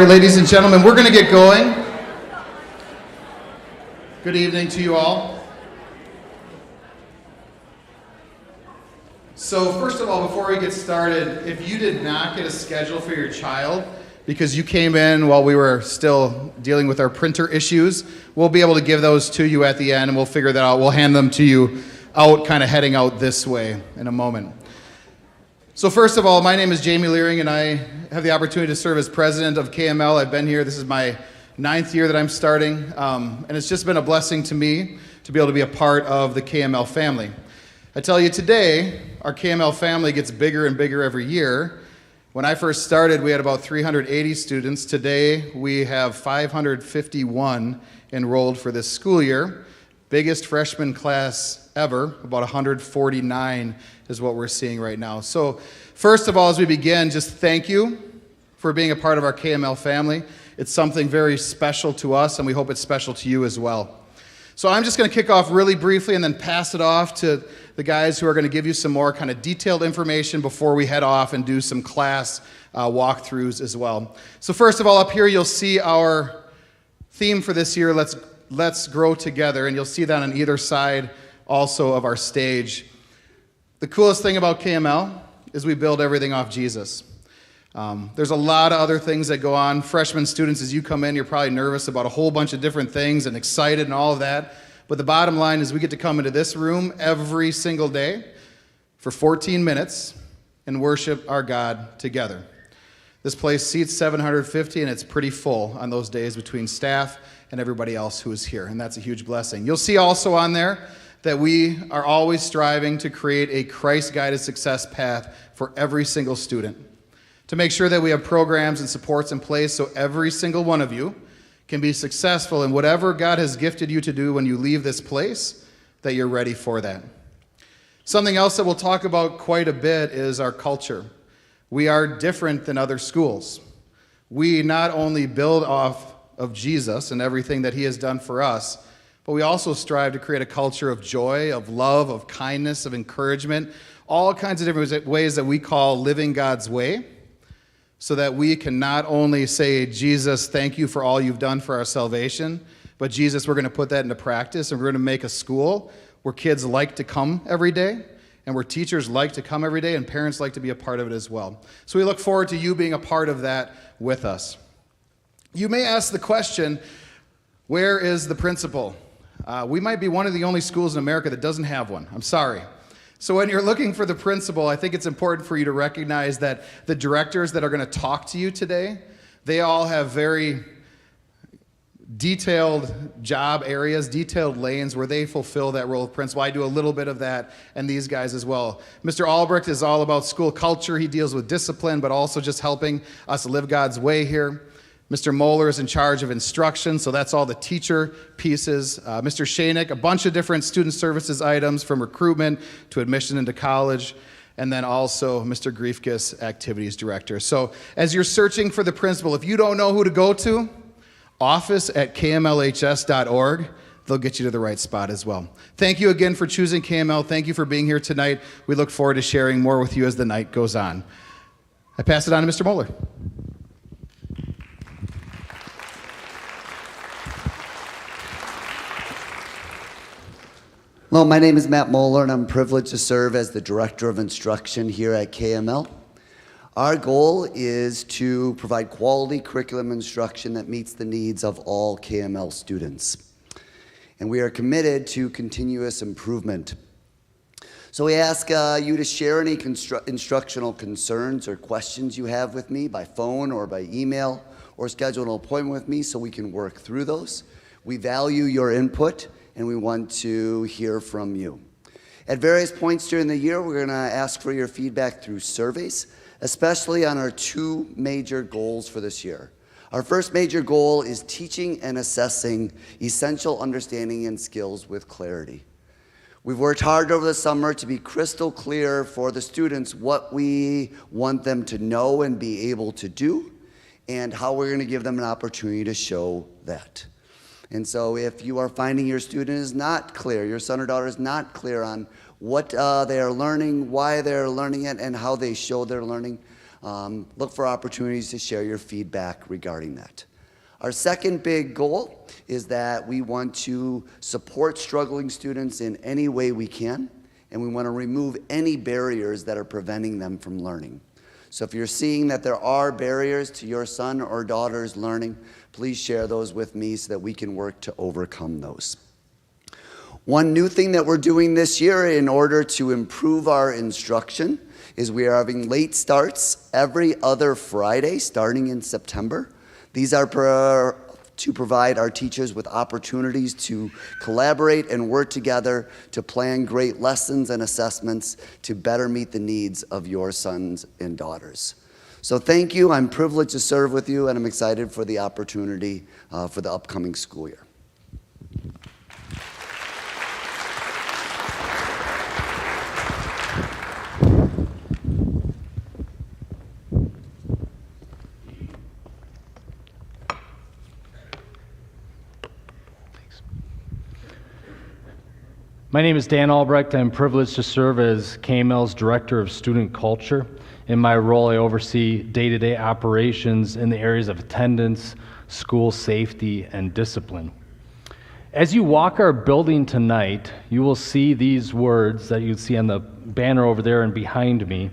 right, ladies and gentlemen, we're going to get going. Good evening to you all. So first of all, before we get started, if you did not get a schedule for your child because you came in while we were still dealing with our printer issues, we'll be able to give those to you at the end, and we'll figure that out. We'll hand them to you out, kind of heading out this way in a moment. So first of all, my name is Jamie Leering, and I have the opportunity to serve as president of KML. I've been here. This is my 9th year that I'm starting, and it's just been a blessing to me to be able to be a part of the KML family. I tell you today, our KML family gets bigger and bigger every year. When I first started, we had about 380 students. Today, we have 551 enrolled for this school year. Biggest freshman class ever, about 149 is what we're seeing right now. So first of all, as we begin, just thank you for being a part of our KML family. It's something very special to us, and we hope it's special to you as well. So I'm just going to kick off really briefly and then pass it off to the guys who are going to give you some more kind of detailed information before we head off and do some class walkthroughs as well. So first of all, up here you'll see our theme for this year, Let's Grow Together, and you'll see that on either side also of our stage. The coolest thing about KML is we build everything off Jesus. There's a lot of other things that go on. Freshman students, as you come in, you're probably nervous about a whole bunch of different things and excited and all of that. But the bottom line is we get to come into this room every single day for 14 minutes and worship our God together. This place seats 750, and it's pretty full on those days between staff and everybody else who is here, and that's a huge blessing. You'll see also on there that we are always striving to create a Christ-guided success path for every single student, to make sure that we have programs and supports in place so every single one of you can be successful in whatever God has gifted you to do when you leave this place, that you're ready for that. Something else that we'll talk about quite a bit is our culture. We are different than other schools. We not only build off of Jesus and everything that he has done for us, but we also strive to create a culture of joy, of love, of kindness, of encouragement, all kinds of different ways that we call living God's way, so that we can not only say, Jesus, thank you for all you've done for our salvation, but Jesus, we're going to put that into practice, and we're going to make a school where kids like to come every day, and where teachers like to come every day, and parents like to be a part of it as well. So we look forward to you being a part of that with us. You may ask the question, where is the principal? We might be one of the only schools in America that doesn't have one. I'm sorry. So when you're looking for the principal, I think it's important for you to recognize that the directors that are going to talk to you today, they all have very detailed job areas, detailed lanes where they fulfill that role of principal. I do a little bit of that, and these guys as well. Mr. Albrecht is all about school culture. He deals with discipline, but also just helping us live God's way here. Mr. Moeller is in charge of instruction, so that's all the teacher pieces. Mr. Shanik, a bunch of different student services items from recruitment to admission into college. And then also Mr. Griefkes, activities director. So as you're searching for the principal, if you don't know who to go to, office@kmlhs.org. They'll get you to the right spot as well. Thank you again for choosing KML. Thank you for being here tonight. We look forward to sharing more with you as the night goes on. I pass it on to Mr. Moeller. Hello, my name is Matt Moeller, and I'm privileged to serve as the Director of Instruction here at KML. Our goal is to provide quality curriculum instruction that meets the needs of all KML students. And we are committed to continuous improvement. So we ask you to share any instructional concerns or questions you have with me by phone or by email, or schedule an appointment with me so we can work through those. We value your input, and we want to hear from you. At various points during the year, we're going to ask for your feedback through surveys, especially on our two major goals for this year. Our first major goal is teaching and assessing essential understanding and skills with clarity. We've worked hard over the summer to be crystal clear for the students what we want them to know and be able to do, and how we're going to give them an opportunity to show that. And so if you are finding your student is not clear, your son or daughter is not clear on what they are learning, why they're learning it, and how they show their learning, Look for opportunities to share your feedback regarding that. Our second big goal is that we want to support struggling students in any way we can, and we want to remove any barriers that are preventing them from learning. So if you're seeing that there are barriers to your son or daughter's learning, please share those with me so that we can work to overcome those. One new thing that we're doing this year in order to improve our instruction is we are having late starts every other Friday starting in September. These are to provide our teachers with opportunities to collaborate and work together to plan great lessons and assessments to better meet the needs of your sons and daughters. So thank you. I'm privileged to serve with you, and I'm excited for the opportunity for the upcoming school year. My name is Dan Albrecht. I'm privileged to serve as Kml's Director of Student Culture. In my role, I oversee day-to-day operations in the areas of attendance, school safety, and discipline. As you walk our building tonight, you will see these words that you see on the banner over there and behind me.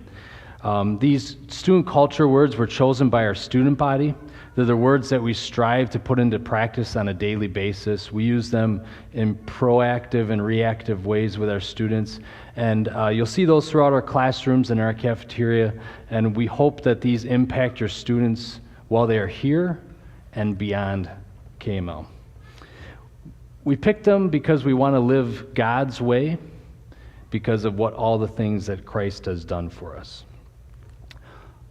These student culture words were chosen by our student body. They're the words that we strive to put into practice on a daily basis. We use them in proactive and reactive ways with our students. And you'll see those throughout our classrooms and our cafeteria. And we hope that these impact your students while they are here and beyond KML. We picked them because we want to live God's way because of what all the things that Christ has done for us.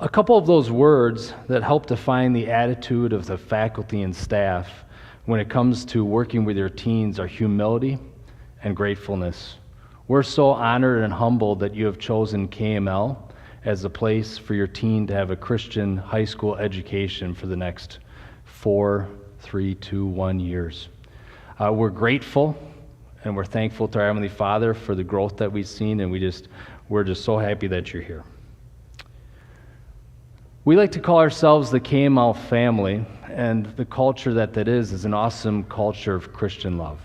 A couple of those words that help define the attitude of the faculty and staff when it comes to working with your teens are humility and gratefulness. We're so honored and humbled that you have chosen KML as a place for your teen to have a Christian high school education for the next 4, 3, 2, 1 years. We're grateful and we're thankful to our Heavenly Father for the growth that we've seen, and we're just so happy that you're here. We like to call ourselves the Kml family, and the culture that is an awesome culture of Christian love.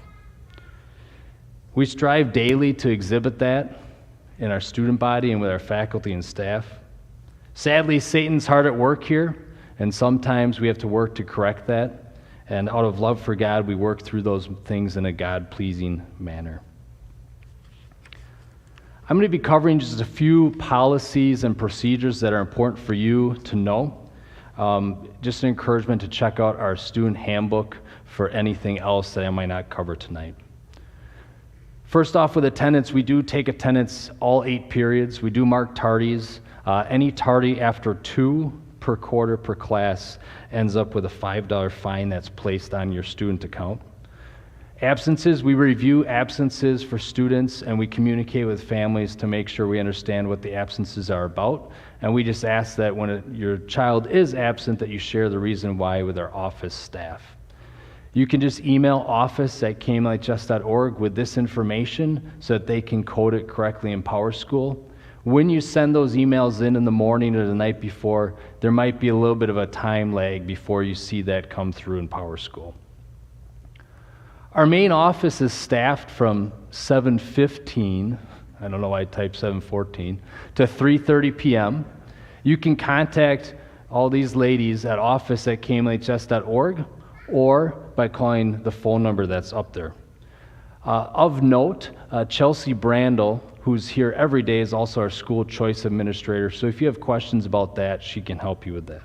We strive daily to exhibit that in our student body and with our faculty and staff. Sadly, Satan's hard at work here, and sometimes we have to work to correct that, and out of love for God, we work through those things in a God-pleasing manner. I'm going to be covering just a few policies and procedures that are important for you to know. Just an encouragement to check out our student handbook for anything else that I might not cover tonight. First off, with attendance, we do take attendance all 8 periods. We do mark tardies. Any tardy after 2 per quarter per class ends up with a $5 fine that's placed on your student account. Absences, we review absences for students and we communicate with families to make sure we understand what the absences are about. And we just ask that when your child is absent that you share the reason why with our office staff. You can just email office@kmlhs.org with this information so that they can code it correctly in Powerschool. When you send those emails in the morning or the night before, there might be a little bit of a time lag before you see that come through in Powerschool. Our main office is staffed from 7:15, I don't know why I typed 7:14, to 3:30 p.m. You can contact all these ladies at office@kmlhs.org or by calling the phone number that's up there. Of note, Chelsea Brandel, who's here every day, is also our school choice administrator, so if you have questions about that, she can help you with that.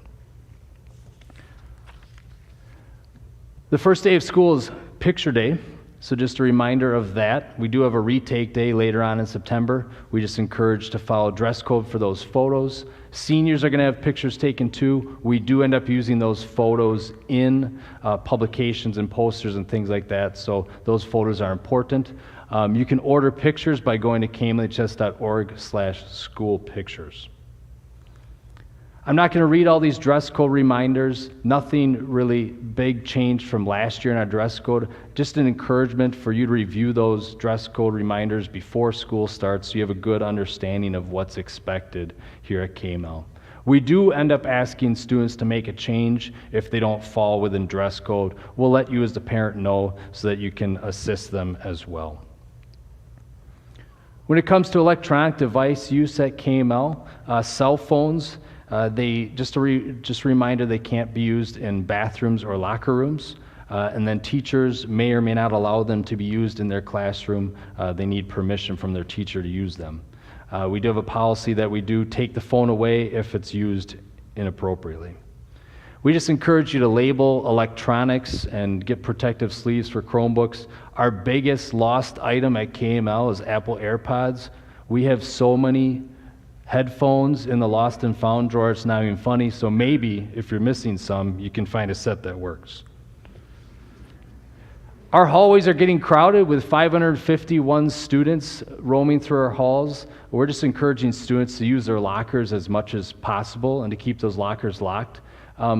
The first day of school is Picture Day, so just a reminder of that. We do have a retake day later on in September. We just encourage to follow dress code for those photos. Seniors are going to have pictures taken too. We do end up using those photos in publications and posters and things like that, so those photos are important. You can order pictures by going to kmlhs.org/schoolpictures. I'm not going to read all these dress code reminders. Nothing really big changed from last year in our dress code. Just an encouragement for you to review those dress code reminders before school starts so you have a good understanding of what's expected here at KML. We do end up asking students to make a change if they don't fall within dress code. We'll let you as the parent know so that you can assist them as well. When it comes to electronic device use at KML, cell phones, just a reminder, they can't be used in bathrooms or locker rooms. And then teachers may or may not allow them to be used in their classroom. They need permission from their teacher to use them. We do have a policy that we do take the phone away if it's used inappropriately. We just encourage you to label electronics and get protective sleeves for Chromebooks. Our biggest lost item at KML is Apple AirPods. We have so many headphones in the lost and found drawer, it's not even funny, so maybe if you're missing some, you can find a set that works. Our hallways are getting crowded with 551 students roaming through our halls. We're just encouraging students to use their lockers as much as possible and to keep those lockers locked.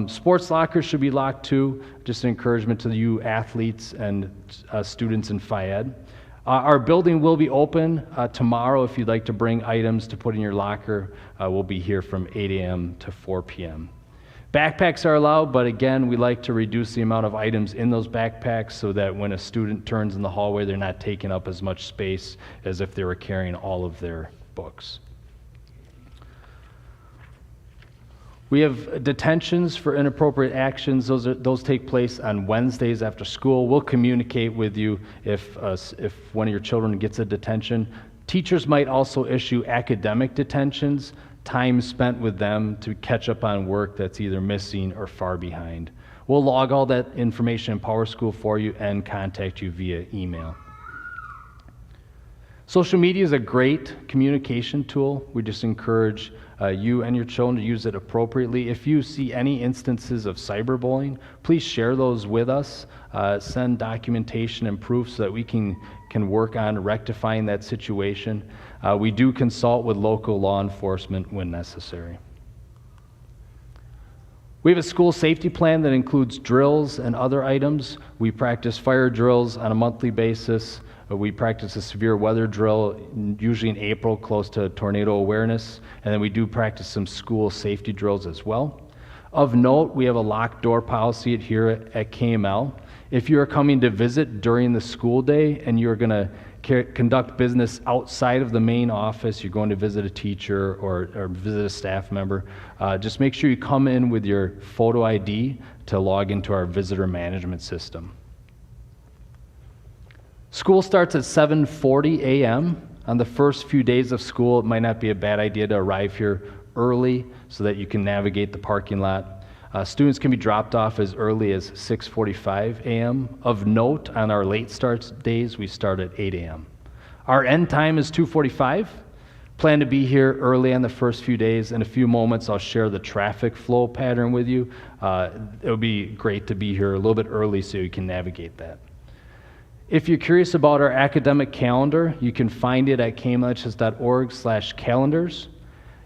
Sports lockers should be locked too, just an encouragement to you athletes and students in Phi-Ed. Our building will be open tomorrow if you'd like to bring items to put in your locker. We'll be here from 8 a.m. to 4 p.m. Backpacks are allowed, but again, we like to reduce the amount of items in those backpacks so that when a student turns in the hallway, they're not taking up as much space as if they were carrying all of their books. We have detentions for inappropriate actions. Those take place on Wednesdays after school. We'll communicate with you if one of your children gets a detention. Teachers might also issue academic detentions, time spent with them to catch up on work that's either missing or far behind. We'll log all that information in Powerschool for you and contact you via email. Social media is a great communication tool. We just encourage you and your children to use it appropriately. If you see any instances of cyberbullying, please share those with us. Send documentation and proof so that we can work on rectifying that situation. We do consult with local law enforcement when necessary. We have a school safety plan that includes drills and other items. We practice fire drills on a monthly basis. We practice a severe weather drill, usually in April, close to tornado awareness. And then we do practice some school safety drills as well. Of note, we have a locked door policy here at KML. If you are coming to visit during the school day and you're going to conduct business outside of the main office, you're going to visit a teacher or visit a staff member, just make sure you come in with your photo ID to log into our visitor management system. School starts at 7:40 a.m. On the first few days of school, it might not be a bad idea to arrive here early so that you can navigate the parking lot. Students can be dropped off as early as 6:45 a.m. Of note, on our late starts days, we start at 8 a.m. Our end time is 2:45. Plan to be here early on the first few days. In a few moments, I'll share the traffic flow pattern with you. It'll be great to be here a little bit early so you can navigate that. If you're curious about our academic calendar, you can find it at kmlhs.org/calendars.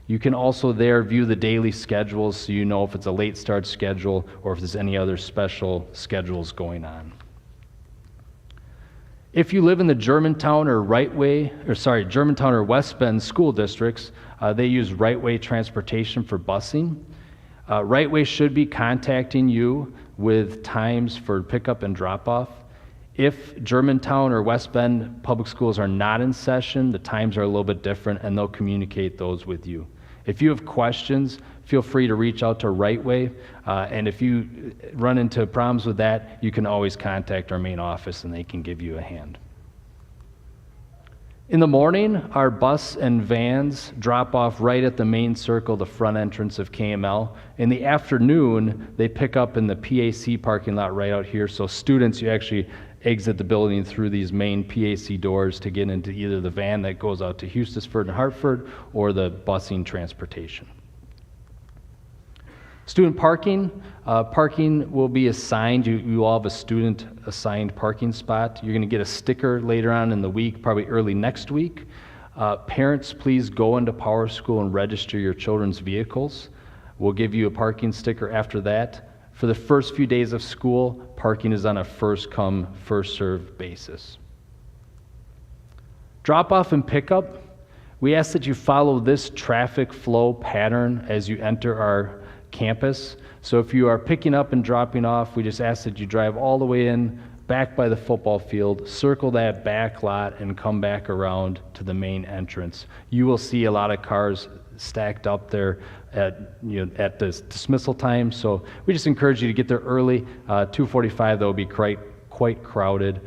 You can also there view the daily schedules so you know if it's a late start schedule or if there's any other special schedules going on. If you live in the Germantown or West Bend school districts, they use Right Way transportation for busing. Right Way should be contacting you with times for pickup and drop-off. If Germantown or West Bend public schools are not in session, the times are a little bit different and they'll communicate those with you. If you have questions, feel free to reach out to Right Way, and if you run into problems with that, you can always contact our main office and they can give you a hand. In the morning, our bus and vans drop off right at the main circle, the front entrance of KML. In the afternoon, they pick up in the PAC parking lot right out here, so students, you actually exit the building through these main PAC doors to get into either the van that goes out to Eustisford and Hartford or the busing transportation. Student parking. Parking will be assigned. You all have a student assigned parking spot. You're going to get a sticker later on in the week, probably early next week. Parents, please go into Powerschool and register your children's vehicles. We'll give you a parking sticker after that. For the first few days of school, parking is on a first-come, first-served basis. Drop-off and pickup. We ask that you follow this traffic flow pattern as you enter our campus. So if you are picking up and dropping off, we just ask that you drive all the way in, back by the football field, circle that back lot, and come back around to the main entrance. You will see a lot of cars stacked up there at the dismissal time. So we just encourage you to get there early. 2:45, though, will be quite crowded.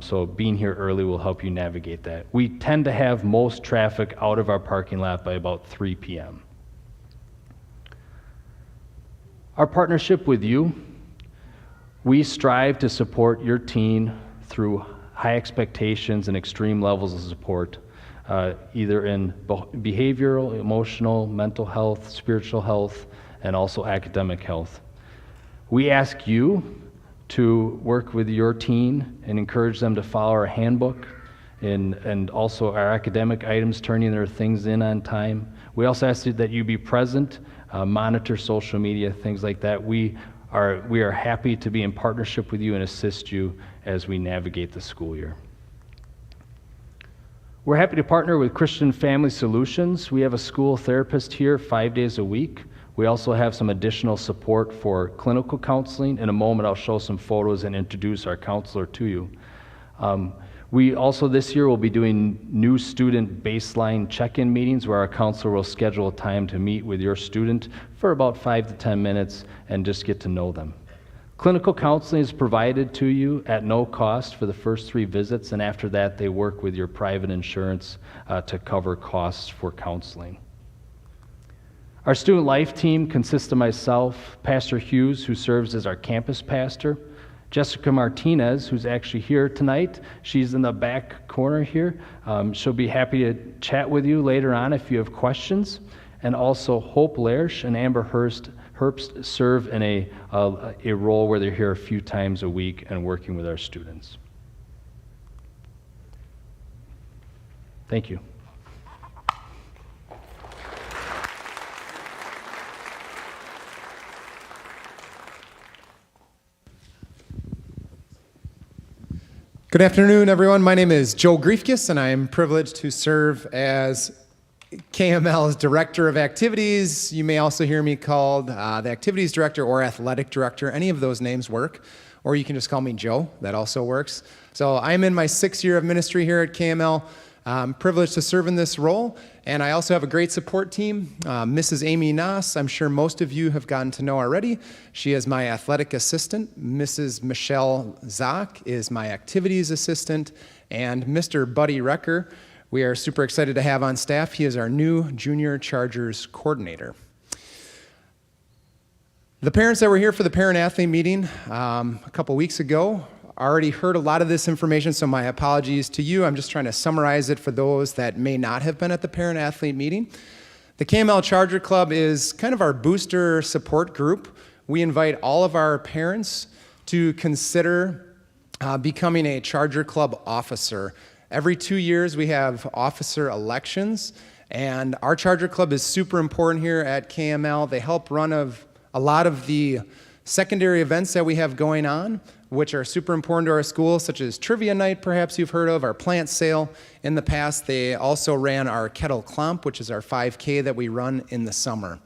So being here early will help you navigate that. We tend to have most traffic out of our parking lot by about 3 p.m. Our partnership with you, we strive to support your teen through high expectations and extreme levels of support, either in behavioral, emotional, mental health, spiritual health, and also academic health. We ask you to work with your teen and encourage them to follow our handbook and also our academic items, turning their things in on time. We also ask that you be present, monitor social media, things like that. We are happy to be in partnership with you and assist you as we navigate the school year. We're happy to partner with Christian Family Solutions. We have a school therapist here 5 days a week. We also have some additional support for clinical counseling. In a moment, I'll show some photos and introduce our counselor to you. We also this year will be doing new student baseline check-in meetings where our counselor will schedule a time to meet with your student for about 5 to 10 minutes and just get to know them. Clinical counseling is provided to you at no cost for the first 3 visits, and after that they work with your private insurance to cover costs for counseling. Our student life team consists of myself, Pastor Hughes, who serves as our campus pastor, Jessica Martinez, who's actually here tonight. She's in the back corner here. She'll be happy to chat with you later on if you have questions. And also Hope Lersch and Amber Herbst serve in a role where they're here a few times a week and working with our students. Thank you. Good afternoon, everyone. My name is Joe Griefkes, and I am privileged to serve as KML's Director of Activities. You may also hear me called the Activities Director or Athletic Director. Any of those names work, or you can just call me Joe. That also works. So I'm in my 6th year of ministry here at KML. I'm privileged to serve in this role, and I also have a great support team. Mrs. Amy Nass, I'm sure most of you have gotten to know already. She is my athletic assistant. Mrs. Michelle Zock is my activities assistant, and Mr. Buddy Recker, we are super excited to have on staff. He is our new Junior Chargers coordinator. The parents that were here for the parent-athlete meeting a couple weeks ago already heard a lot of this information, so my apologies to you. I'm just trying to summarize it for those that may not have been at the parent-athlete meeting. The Kml Charger Club is kind of our booster support group. We invite all of our parents to consider becoming a Charger Club officer. Every 2 years we have officer elections, and our Charger Club is super important here at KML. They help run a lot of the secondary events that we have going on, which are super important to our school, such as Trivia Night, perhaps you've heard of, our plant sale. In the past, they also ran our Kettle Clomp, which is our 5K that we run in the summer.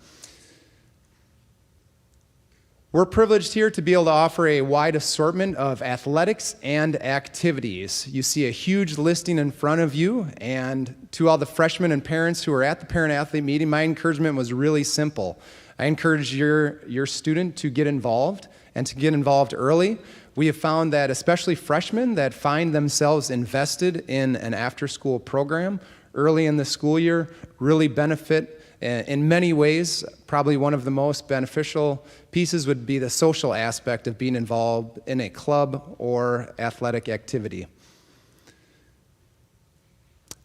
We're privileged here to be able to offer a wide assortment of athletics and activities. You see a huge listing in front of you, and to all the freshmen and parents who are at the parent-athlete meeting, my encouragement was really simple. I encourage your student to get involved, and to get involved early. We have found that especially freshmen that find themselves invested in an after-school program early in the school year really benefit in many ways. Probably one of the most beneficial pieces would be the social aspect of being involved in a club or athletic activity.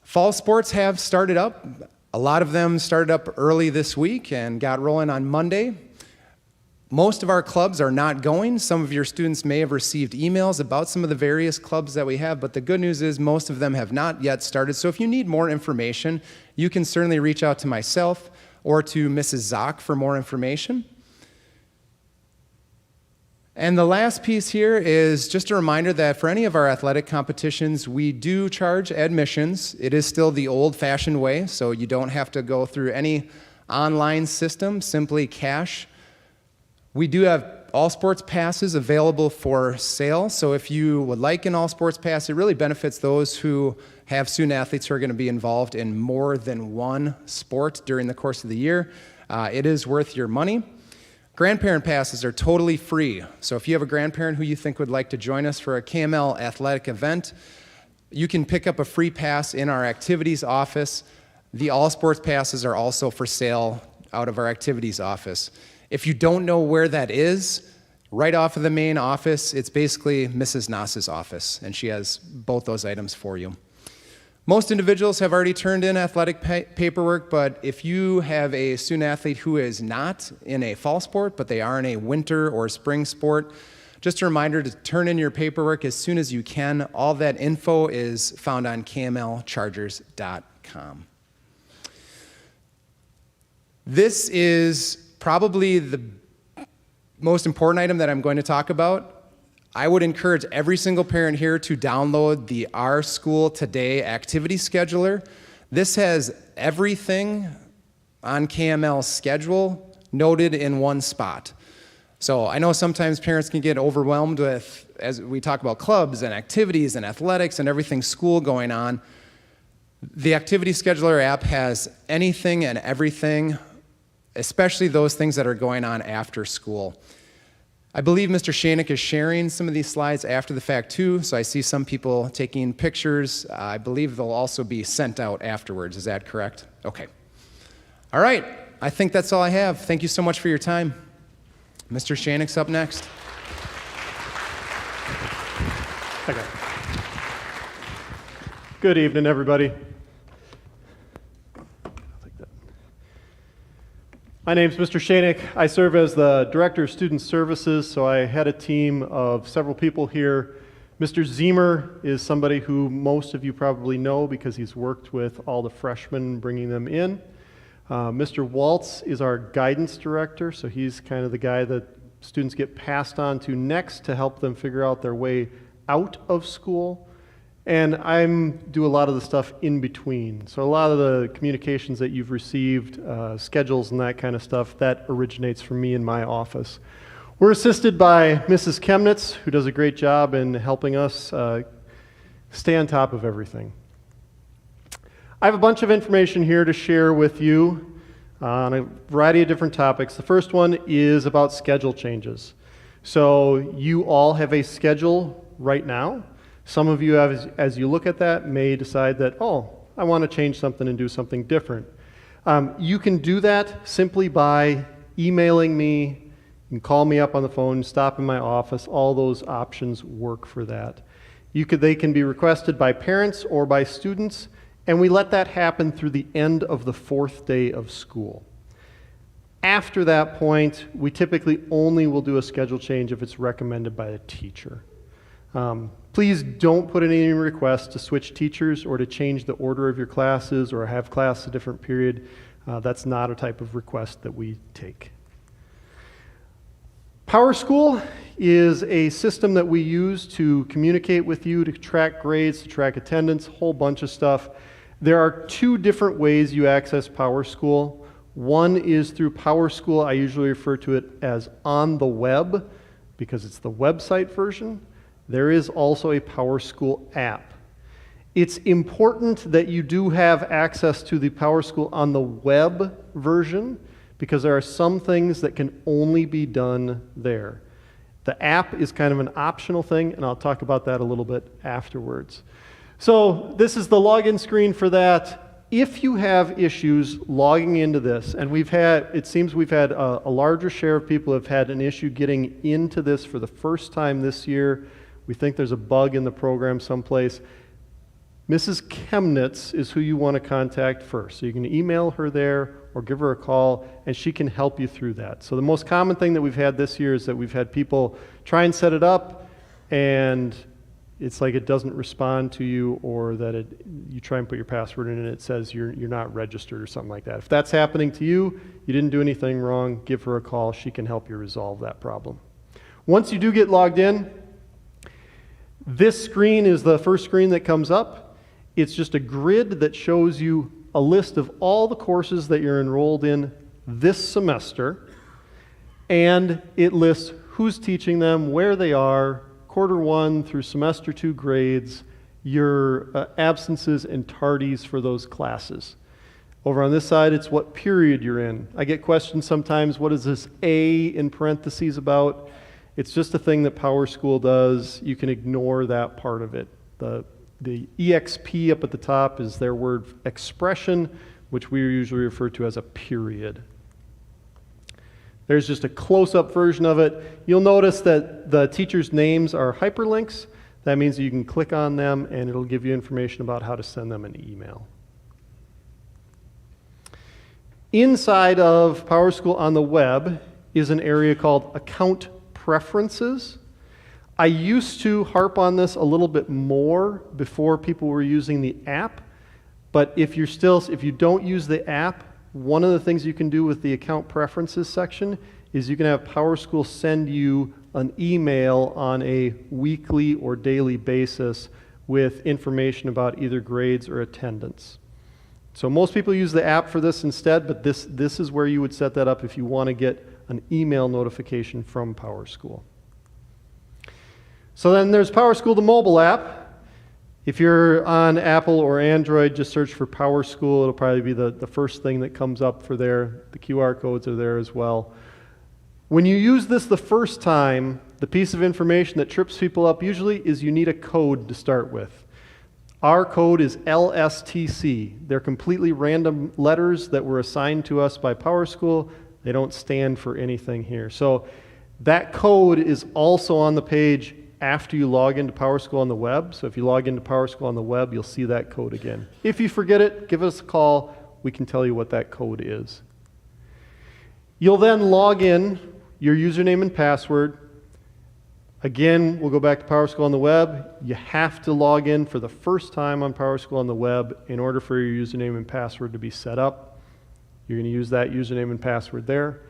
Fall sports have started up. A lot of them started up early this week and got rolling on Monday. Most of our clubs are not going. Some of your students may have received emails about some of the various clubs that we have, but the good news is most of them have not yet started. So if you need more information, you can certainly reach out to myself or to Mrs. Zock for more information. And the last piece here is just a reminder that for any of our athletic competitions, we do charge admissions. It is still the old-fashioned way, so you don't have to go through any online system, simply cash. We do have all sports passes available for sale, so if you would like an all sports pass, it really benefits those who have student athletes who are going to be involved in more than one sport during the course of the year. It is worth your money. Grandparent passes are totally free, so if you have a grandparent who you think would like to join us for a KML athletic event, you can pick up a free pass in our activities office. The all sports passes are also for sale out of our activities office. If you don't know where that is, right off of the main office, it's basically Mrs. Nass's office, and she has both those items for you. Most individuals have already turned in athletic paperwork, but if you have a student athlete who is not in a fall sport, but they are in a winter or spring sport, just a reminder to turn in your paperwork as soon as you can. All that info is found on kmlchargers.com. This is probably the most important item that I'm going to talk about. I would encourage every single parent here to download the Our School Today activity scheduler. This has everything on KML's schedule noted in one spot. So I know sometimes parents can get overwhelmed with, as we talk about clubs and activities and athletics and everything school going on. The activity scheduler app has anything and everything, especially those things that are going on after school. I believe Mr. Shanik is sharing some of these slides after the fact too, so I see some people taking pictures. I believe they'll also be sent out afterwards. Is that correct? Okay. All right. I think that's all I have. Thank you so much for your time. Mr. Shanik's up next. Okay. Good evening, everybody. My name's Mr. Shanik. I serve as the Director of Student Services, so I had a team of several people here. Mr. Zemer is somebody who most of you probably know because he's worked with all the freshmen bringing them in. Mr. Waltz is our Guidance Director, so he's kind of the guy that students get passed on to next to help them figure out their way out of school. And I do a lot of the stuff in between. So a lot of the communications that you've received, schedules and that kind of stuff, that originates from me in my office. We're assisted by Mrs. Chemnitz, who does a great job in helping us stay on top of everything. I have a bunch of information here to share with you on a variety of different topics. The first one is about schedule changes. So you all have a schedule right now. Some of you, as you look at that, may decide that, oh, I want to change something and do something different. You can do that simply by emailing me. You can call me up on the phone, stop in my office. All those options work for that. They can be requested by parents or by students, and we let that happen through the end of the 4th day of school. After that point, we typically only will do a schedule change if it's recommended by a teacher. Please don't put in any requests to switch teachers or to change the order of your classes or have class a different period. That's not a type of request that we take. Powerschool is a system that we use to communicate with you, to track grades, to track attendance, a whole bunch of stuff. There are 2 different ways you access Powerschool. One is through Powerschool. I usually refer to it as on the web because it's the website version. There is also a Powerschool app. It's important that you do have access to the Powerschool on the web version because there are some things that can only be done there. The app is kind of an optional thing, and I'll talk about that a little bit afterwards. So this is the login screen for that. If you have issues logging into this, and it seems we've had a larger share of people have had an issue getting into this for the first time this year. We think there's a bug in the program someplace. Mrs. Chemnitz is who you want to contact first. So you can email her there or give her a call, and she can help you through that. So the most common thing that we've had this year is that we've had people try and set it up, and it's like it doesn't respond to you, or that you try and put your password in and it says you're not registered or something like that. If that's happening to you, you didn't do anything wrong, give her a call. She can help you resolve that problem. Once you do get logged in, this screen is the first screen that comes up. It's just a grid that shows you a list of all the courses that you're enrolled in this semester, and it lists who's teaching them, where they are, quarter 1 through semester 2 grades, your absences and tardies for those classes. Over on this side, it's what period you're in. I get questions sometimes, what is this A in parentheses about? It's just a thing that Powerschool does. You can ignore that part of it. The EXP up at the top is their word expression, which we usually refer to as a period. There's just a close-up version of it. You'll notice that the teachers' names are hyperlinks. That means that you can click on them and it'll give you information about how to send them an email. Inside of Powerschool on the web is an area called Account Preferences. I used to harp on this a little bit more before people were using the app, but if you don't use the app, one of the things you can do with the Account Preferences section is you can have Powerschool send you an email on a weekly or daily basis with information about either grades or attendance. So most people use the app for this instead, but this is where you would set that up if you want to get an email notification from Powerschool. So then there's Powerschool, the mobile app. If you're on Apple or Android, just search for Powerschool. It'll probably be the first thing that comes up for there. The QR codes are there as well. When you use this the first time, the piece of information that trips people up usually is you need a code to start with. Our code is LSTC. They're completely random letters that were assigned to us by Powerschool. They don't stand for anything here. So that code is also on the page after you log into Powerschool on the web. So if you log into Powerschool on the web, you'll see that code again. If you forget it, give us a call. We can tell you what that code is. You'll then log in your username and password. Again, we'll go back to Powerschool on the web. You have to log in for the first time on Powerschool on the web in order for your username and password to be set up. You're going to use that username and password there.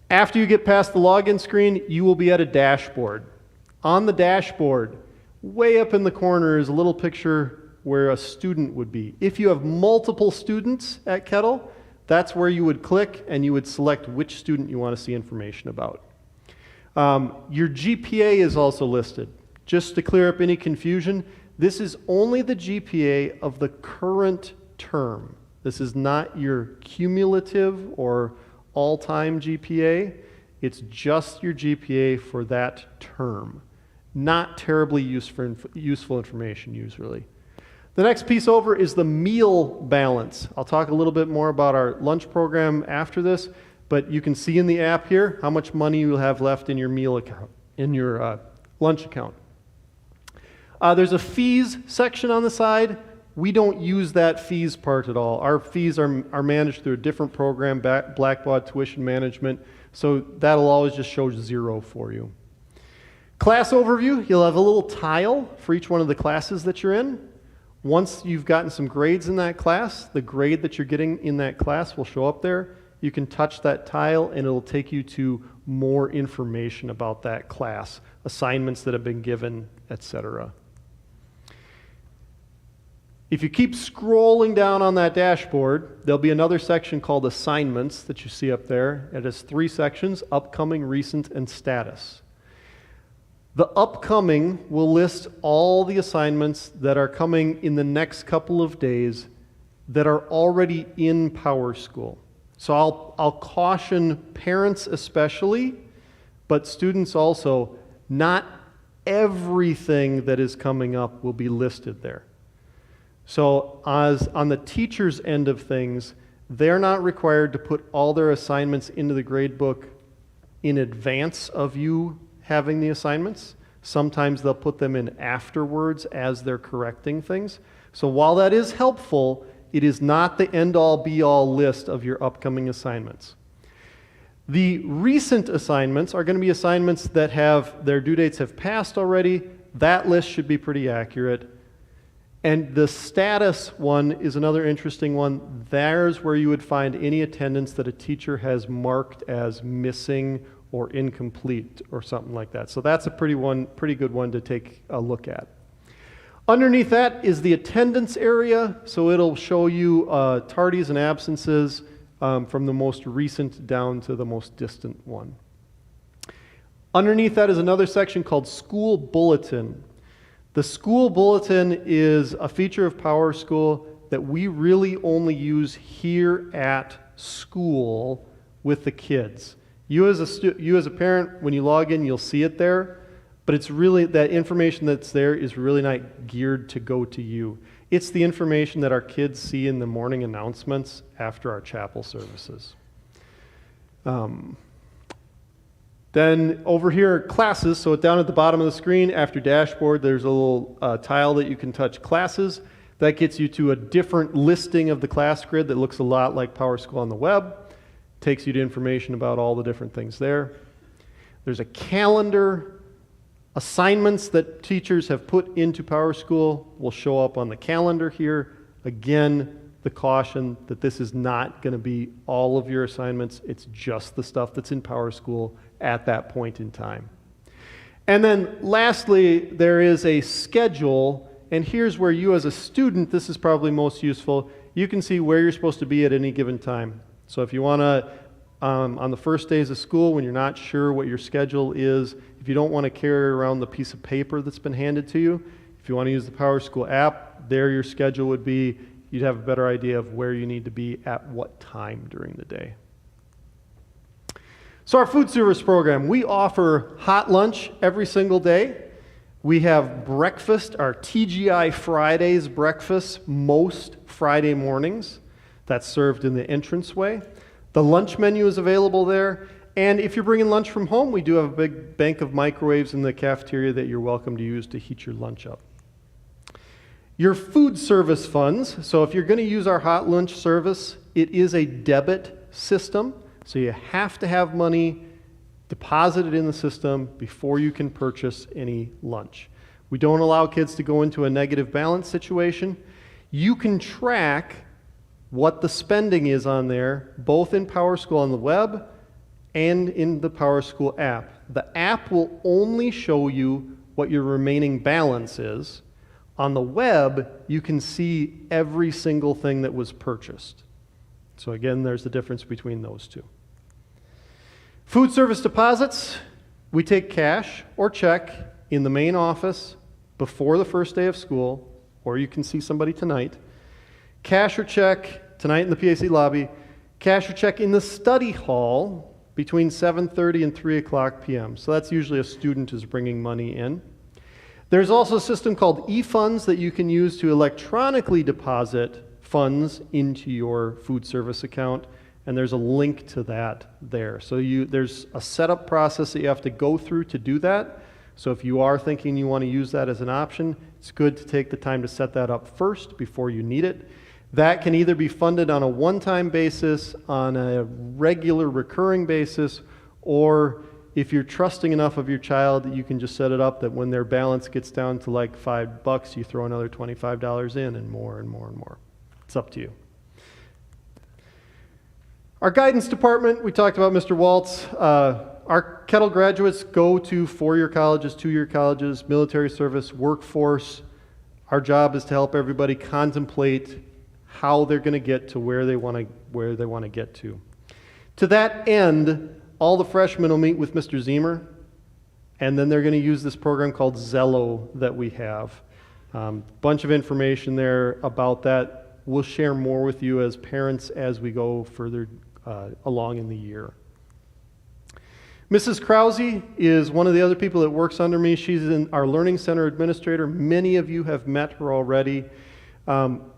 After you get past the login screen, you will be at a dashboard. On the dashboard, way up in the corner is a little picture where a student would be. If you have multiple students at Kettle, that's where you would click and you would select which student you want to see information about. Your GPA is also listed. Just to clear up any confusion, this is only the GPA of the current term. This is not your cumulative or all-time GPA. It's just your GPA for that term. Not terribly useful information usually. The next piece over is the meal balance. I'll talk a little bit more about our lunch program after this, but you can see in the app here how much money you have left in your meal account, in your lunch account. There's a fees section on the side. We don't use that fees part at all. Our fees are managed through a different program, Blackbaud Tuition Management, so that'll always just show 0 for you. Class overview, you'll have a little tile for each one of the classes that you're in. Once you've gotten some grades in that class, the grade that you're getting in that class will show up there. You can touch that tile and it'll take you to more information about that class, assignments that have been given, etc. If you keep scrolling down on that dashboard, there'll be another section called Assignments that you see up there. It has 3 sections, Upcoming, Recent, and Status. The upcoming will list all the assignments that are coming in the next couple of days that are already in Powerschool. So I'll caution parents especially, but students also, not everything that is coming up will be listed there. So as on the teacher's end of things, they're not required to put all their assignments into the gradebook in advance of you having the assignments. Sometimes they'll put them in afterwards as they're correcting things. So while that is helpful, it is not the end-all be-all list of your upcoming assignments. The recent assignments are going to be assignments that have their due dates have passed already. That list should be pretty accurate. And the status one is another interesting one. There's where you would find any attendance that a teacher has marked as missing or incomplete or something like that. So that's a pretty good one to take a look at. Underneath that is the attendance area, so it'll show you tardies and absences from the most recent down to the most distant one. Underneath that is another section called School Bulletin. The School Bulletin is a feature of PowerSchool that we really only use here at school with the kids. You as a parent, when you log in, you'll see it there, but it's really, that information that's there is really not geared to go to you. It's the information that our kids see in the morning announcements after our chapel services. Then over here, classes, so down at the bottom of the screen, after dashboard, there's a little tile that you can touch classes. That gets you to a different listing of the class grid that looks a lot like PowerSchool on the web. Takes you to information about all the different things there. There's a calendar. Assignments that teachers have put into PowerSchool will show up on the calendar here. Again, the caution that this is not going to be all of your assignments. It's just the stuff that's in PowerSchool at that point in time. And then lastly, there is a schedule, and here's where you as a student, this is probably most useful. You can see where you're supposed to be at any given time. So if you want to, on the first days of school, when you're not sure what your schedule is, if you don't want to carry around the piece of paper that's been handed to you, if you want to use the Powerschool app, there your schedule would be. You'd have a better idea of where you need to be at what time during the day. So our food service program, we offer hot lunch every single day. We have breakfast, our TGI Fridays breakfast, most Friday mornings. That's served in the entranceway. The lunch menu is available there. And if you're bringing lunch from home, we do have a big bank of microwaves in the cafeteria that you're welcome to use to heat your lunch up. Your food service funds, so if you're going to use our hot lunch service, it is a debit system, so you have to have money deposited in the system before you can purchase any lunch. We don't allow kids to go into a negative balance situation. You can track what the spending is on there, both in PowerSchool on the web and in the PowerSchool app. The app will only show you what your remaining balance is. On the web, you can see every single thing that was purchased. So again, there's the difference between those two. Food service deposits, we take cash or check in the main office before the first day of school, or you can see somebody tonight. Cash or check tonight in the PAC lobby. Cash or check in the study hall between 7:30 and 3 o'clock p.m. So that's usually a student is bringing money in. There's also a system called eFunds that you can use to electronically deposit funds into your food service account, and there's a link to that there. So there's a setup process that you have to go through to do that. So if you are thinking you want to use that as an option, it's good to take the time to set that up first before you need it. That can either be funded on a one-time basis, on a regular recurring basis, or if you're trusting enough of your child, you can just set it up that when their balance gets down to like $5, you throw another $25 in and more and more and more. It's up to you. Our guidance department, we talked about Mr. Waltz. Our Kettle graduates go to four-year colleges, two-year colleges, military service, workforce. Our job is to help everybody contemplate how they're going to get to where they want to get to. To that end, all the freshmen will meet with Mr. Ziemer, and then they're going to use this program called Zello that we have. Bunch of information there about that. We'll share more with you as parents as we go further along in the year. Mrs. Krause is one of the other people that works under me. She's our Learning Center administrator. Many of you have met her already.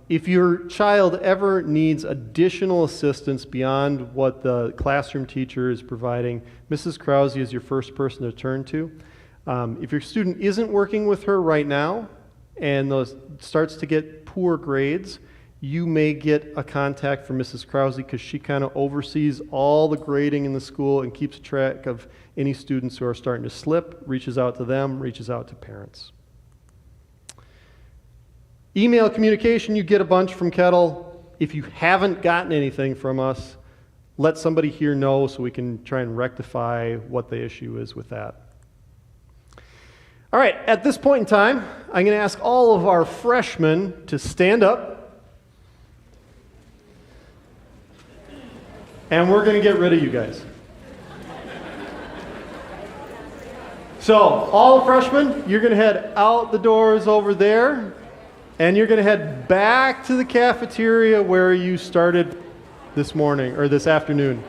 If your child ever needs additional assistance beyond what the classroom teacher is providing, Mrs. Krause is your first person to turn to. If your student isn't working with her right now and starts to get poor grades, you may get a contact from Mrs. Krause because she kind of oversees all the grading in the school and keeps track of any students who are starting to slip, reaches out to them, reaches out to parents. Email communication, you get a bunch from Kettle. If you haven't gotten anything from us, let somebody here know so we can try and rectify what the issue is with that. All right, at this point in time, I'm going to ask all of our freshmen to stand up, and we're going to get rid of you guys. So, all freshmen, you're going to head out the doors over there, and you're going to head back to the cafeteria where you started this morning, or this afternoon.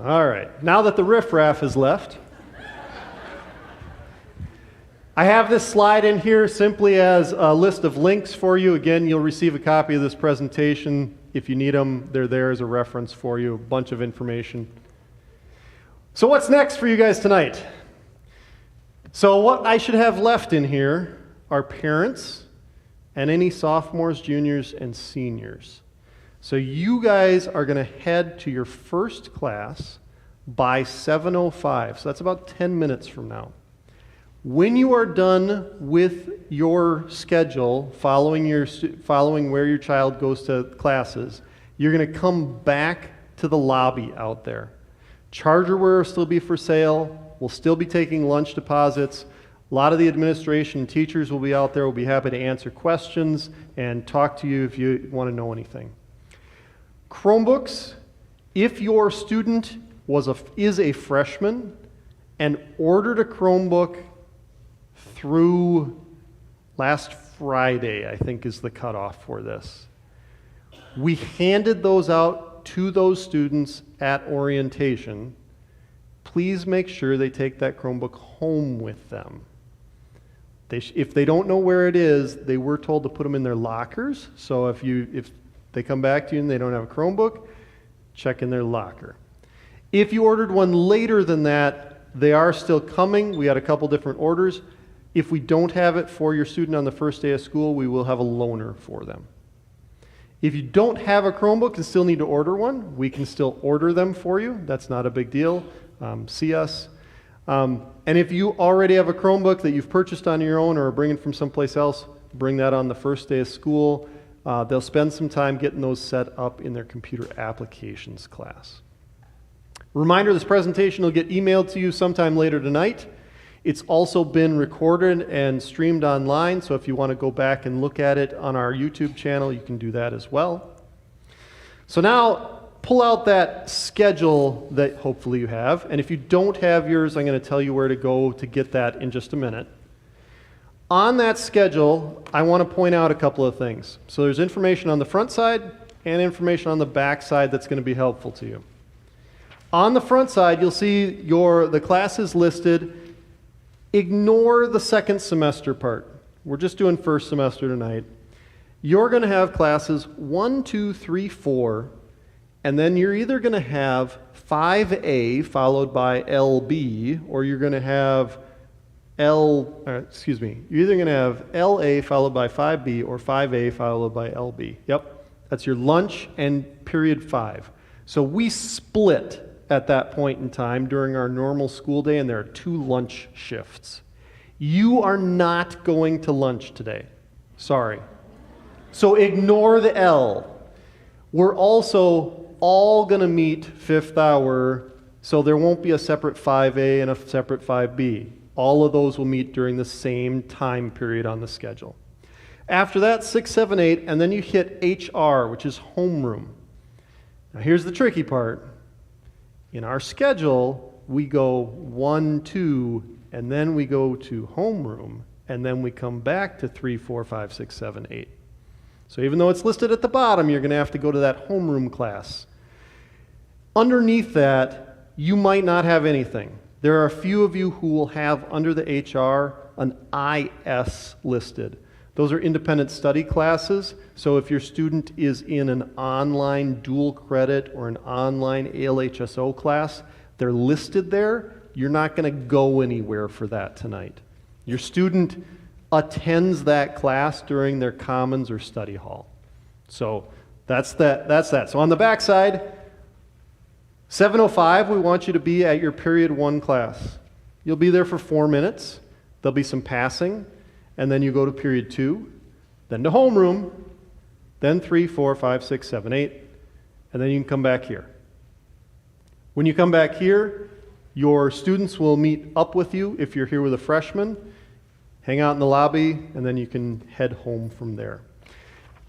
All right, now that the riffraff is left, I have this slide in here simply as a list of links for you. Again, you'll receive a copy of this presentation. If you need them, they're there as a reference for you, a bunch of information. So what's next for you guys tonight? So what I should have left in here are parents and any sophomores, juniors, and seniors. So you guys are going to head to your first class by 7:05. So that's about 10 minutes from now. When you are done with your schedule, following where your child goes to classes, you're going to come back to the lobby out there. Chargerware will still be for sale. We'll still be taking lunch deposits. A lot of the administration and teachers will be out there. We'll be happy to answer questions and talk to you if you want to know anything. Chromebooks, if your student is a freshman and ordered a Chromebook through last Friday, I think is the cutoff for this. We handed those out to those students at orientation. Please make sure they take that Chromebook home with them. If they don't know where it is, they were told to put them in their lockers. So if they come back to you and they don't have a Chromebook, check in their locker. If you ordered one later than that, they are still coming. We had a couple different orders. If we don't have it for your student on the first day of school, we will have a loaner for them. If you don't have a Chromebook and still need to order one, we can still order them for you. That's not a big deal. See us. And if you already have a Chromebook that you've purchased on your own or are bringing from someplace else, bring that on the first day of school. They'll spend some time getting those set up in their computer applications class. Reminder, this presentation will get emailed to you sometime later tonight. It's also been recorded and streamed online, so if you want to go back and look at it on our YouTube channel, you can do that as well. So now, pull out that schedule that hopefully you have, and if you don't have yours, I'm going to tell you where to go to get that in just a minute. On that schedule, I want to point out a couple of things. So there's information on the front side and information on the back side that's going to be helpful to you. On the front side, you'll see the classes listed. Ignore the second semester part. We're just doing first semester tonight. You're going to have classes 1, 2, 3, 4, and then you're either going to have 5A followed by LB, or you're going to have you're either going to have LA followed by 5B or 5A followed by LB. Yep, that's your lunch and period 5. So we split at that point in time during our normal school day, and there are 2 lunch shifts. You are not going to lunch today. Sorry. So ignore the L. We're also all going to meet 5th hour, so there won't be a separate 5A and a separate 5B. All of those will meet during the same time period on the schedule. After that, 6, 7, 8, and then you hit HR, which is homeroom. Now here's the tricky part. In our schedule, we go 1, 2, and then we go to homeroom, and then we come back to 3, 4, 5, 6, 7, 8. So even though it's listed at the bottom, you're going to have to go to that homeroom class. Underneath that, you might not have anything. There are a few of you who will have under the HR an IS listed. Those are independent study classes, so if your student is in an online dual credit or an online ALHSO class, they're listed there. You're not going to go anywhere for that tonight. Your student attends that class during their commons or study hall. So that's that. So on the back side, 7:05, we want you to be at your period 1 class. You'll be there for 4 minutes. There'll be some passing, and then you go to period 2, then to homeroom, then 3, 4, 5, 6, 7, 8, and then you can come back here. When you come back here, your students will meet up with you if you're here with a freshman, hang out in the lobby, and then you can head home from there.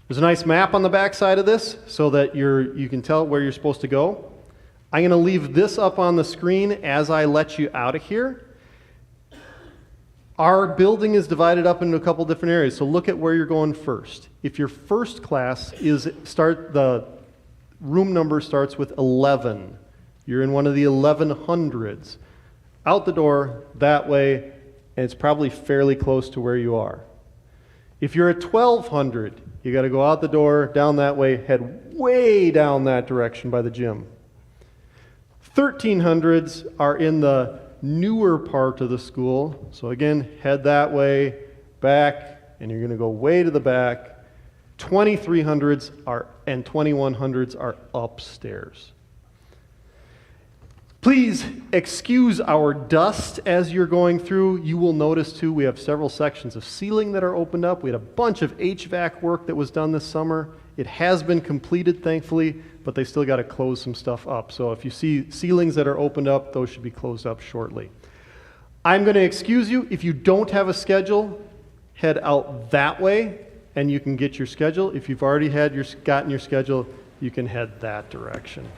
There's a nice map on the back side of this so that you can tell where you're supposed to go. I'm going to leave this up on the screen as I let you out of here. Our building is divided up into a couple different areas, so look at where you're going first. If your first class the room number starts with 11. You're in one of the 1100s. Out the door that way, and it's probably fairly close to where you are. If you're at 1200, you got to go out the door, down that way, head way down that direction by the gym. 1300s are in the newer part of the school. So again, head that way, back, and you're going to go way to the back. 2300s and 2100s are upstairs. Please excuse our dust as you're going through. You will notice too, we have several sections of ceiling that are opened up. We had a bunch of HVAC work that was done this summer. It has been completed, thankfully, but they still got to close some stuff up. So if you see ceilings that are opened up, those should be closed up shortly. I'm going to excuse you. If you don't have a schedule, head out that way and you can get your schedule. If you've already gotten your schedule, you can head that direction.